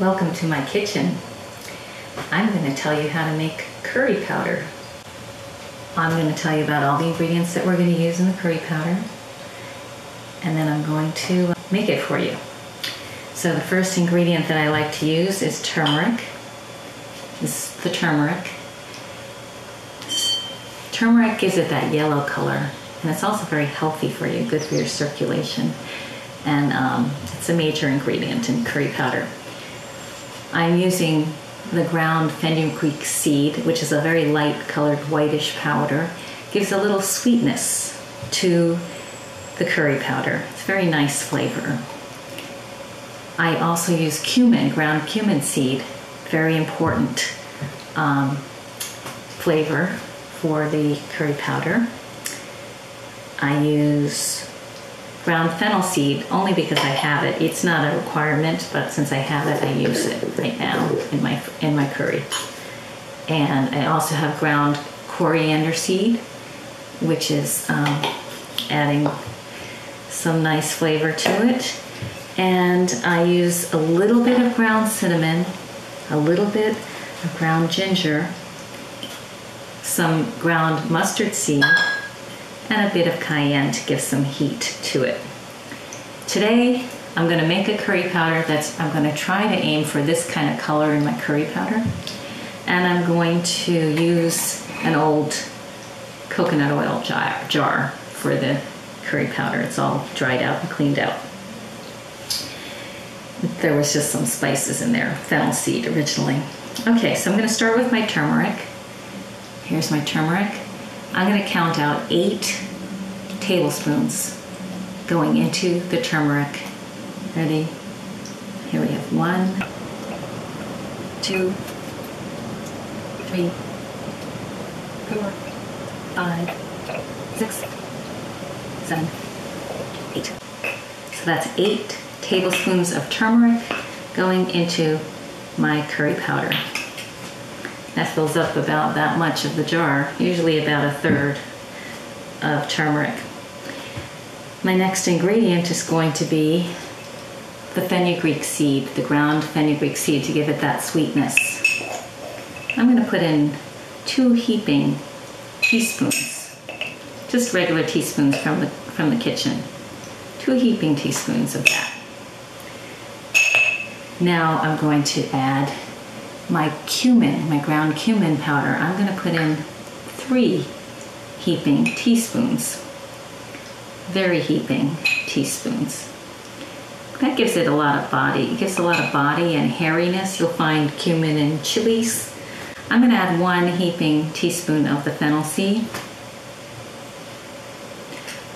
Welcome to my kitchen. I'm going to tell you how to make curry powder. I'm going to tell you about all the ingredients that we're going to use in the curry powder, and then I'm going to make it for you. So the first ingredient that I like to use is turmeric. This is the turmeric. Turmeric gives it that yellow color, and it's also very healthy for you, good for your circulation, and it's a major ingredient in curry powder. I'm using the ground fenugreek seed, which is a very light colored whitish powder. Gives a little sweetness to the curry powder. It's a very nice flavor. I also use cumin, ground cumin seed, very important flavor for the curry powder. I use ground fennel seed only because I have it. It's not a requirement, but since I have it, I use it right now in my curry. And I also have ground coriander seed, which is adding some nice flavor to it. And I use a little bit of ground cinnamon, a little bit of ground ginger, some ground mustard seed, and a bit of cayenne to give some heat to it. Today, I'm going to make a curry powder I'm going to try to aim for this kind of color in my curry powder. And I'm going to use an old coconut oil jar for the curry powder. It's all dried out and cleaned out. There was just some spices in there, fennel seed originally. Okay, so I'm going to start with my turmeric. Here's my turmeric. I'm going to count out 8 tablespoons going into the turmeric. Ready? Here we have 1, 2, 3, 4, 5, 6, 7, 8. So that's 8 tablespoons of turmeric going into my curry powder. That fills up about that much of the jar, usually about 1/3 of turmeric. My next ingredient is going to be the fenugreek seed, the ground fenugreek seed, to give it that sweetness. I'm going to put in 2 heaping teaspoons, just regular teaspoons from the kitchen. 2 heaping teaspoons of that. Now I'm going to add my cumin, my ground cumin powder. I'm going to put in 3 heaping teaspoons, very heaping teaspoons. That gives it a lot of body. It gives a lot of body and hairiness. You'll find cumin in chilies. I'm going to add 1 heaping teaspoon of the fennel seed.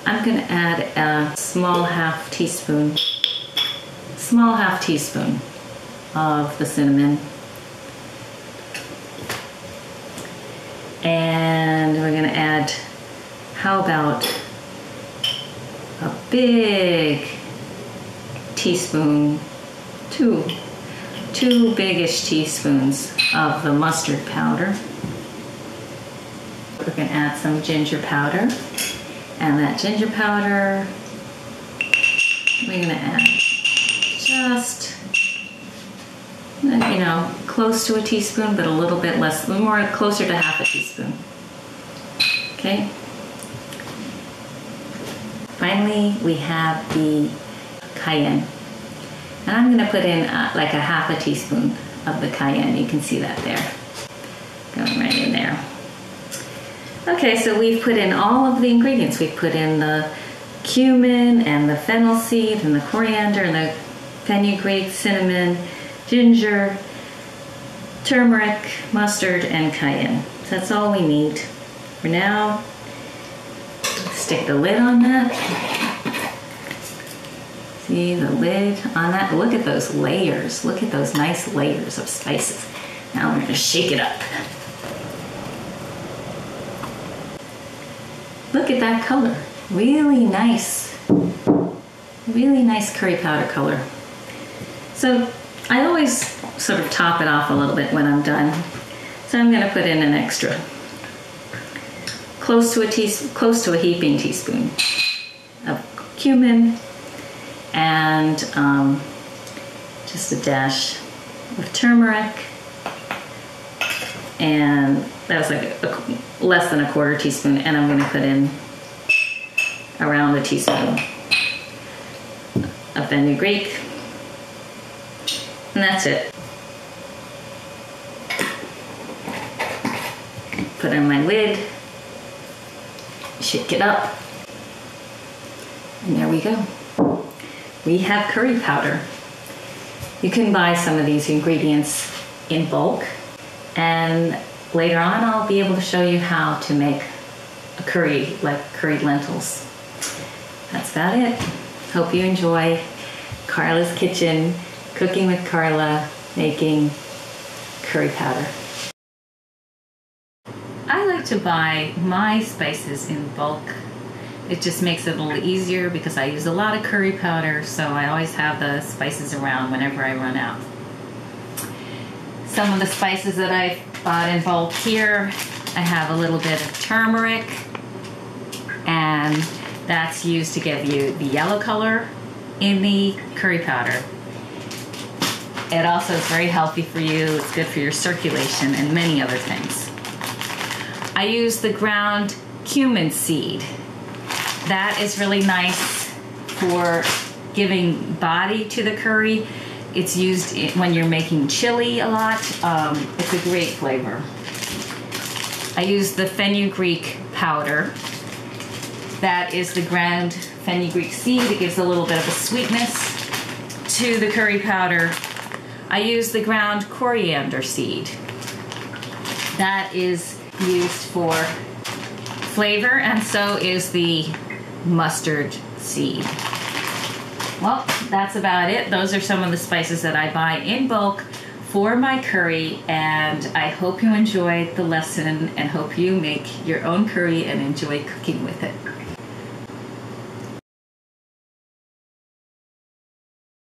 I'm going to add a small half teaspoon of the cinnamon. And we're going to add, how about a big teaspoon, two biggish teaspoons of the mustard powder. We're going to add some ginger powder. And that ginger powder, we're going to add just, close to a teaspoon, but a little bit less, more closer to half a teaspoon. Okay. Finally, we have the cayenne. And I'm going to put in like a half a teaspoon of the cayenne. You can see that there. Going right in there. Okay, so we've put in all of the ingredients. We've put in the cumin and the fennel seed and the coriander and the fenugreek, cinnamon, ginger, turmeric, mustard, and cayenne. So that's all we need. For now, stick the lid on that. See the lid on that? Look at those layers. Look at those nice layers of spices. Now we're going to shake it up. Look at that color. Really nice curry powder color. So I always sort of top it off a little bit when I'm done. So I'm going to put in an extra, close to a heaping teaspoon of cumin, and just a dash of turmeric, and that was like less than a quarter teaspoon, and I'm going to put in around a teaspoon of fenugreek, and that's it. Put in my lid, shake it up, and there we go. We have curry powder. You can buy some of these ingredients in bulk, and later on I'll be able to show you how to make a curry, like curried lentils. That's about it. Hope you enjoy Carla's Kitchen, cooking with Carla, making curry powder. I like to buy my spices in bulk. It just makes it a little easier because I use a lot of curry powder, so I always have the spices around whenever I run out. Some of the spices that I bought in bulk here, I have a little bit of turmeric, and that's used to give you the yellow color in the curry powder. It also is very healthy for you. It's good for your circulation and many other things. I use the ground cumin seed. That is really nice for giving body to the curry. It's used when you're making chili a lot. It's a great flavor. I use the fenugreek powder. That is the ground fenugreek seed. It gives a little bit of a sweetness to the curry powder. I use the ground coriander seed. That is used for flavor, and so is the mustard seed. Well, that's about it. Those are some of the spices that I buy in bulk for my curry, and I hope you enjoyed the lesson and hope you make your own curry and enjoy cooking with it.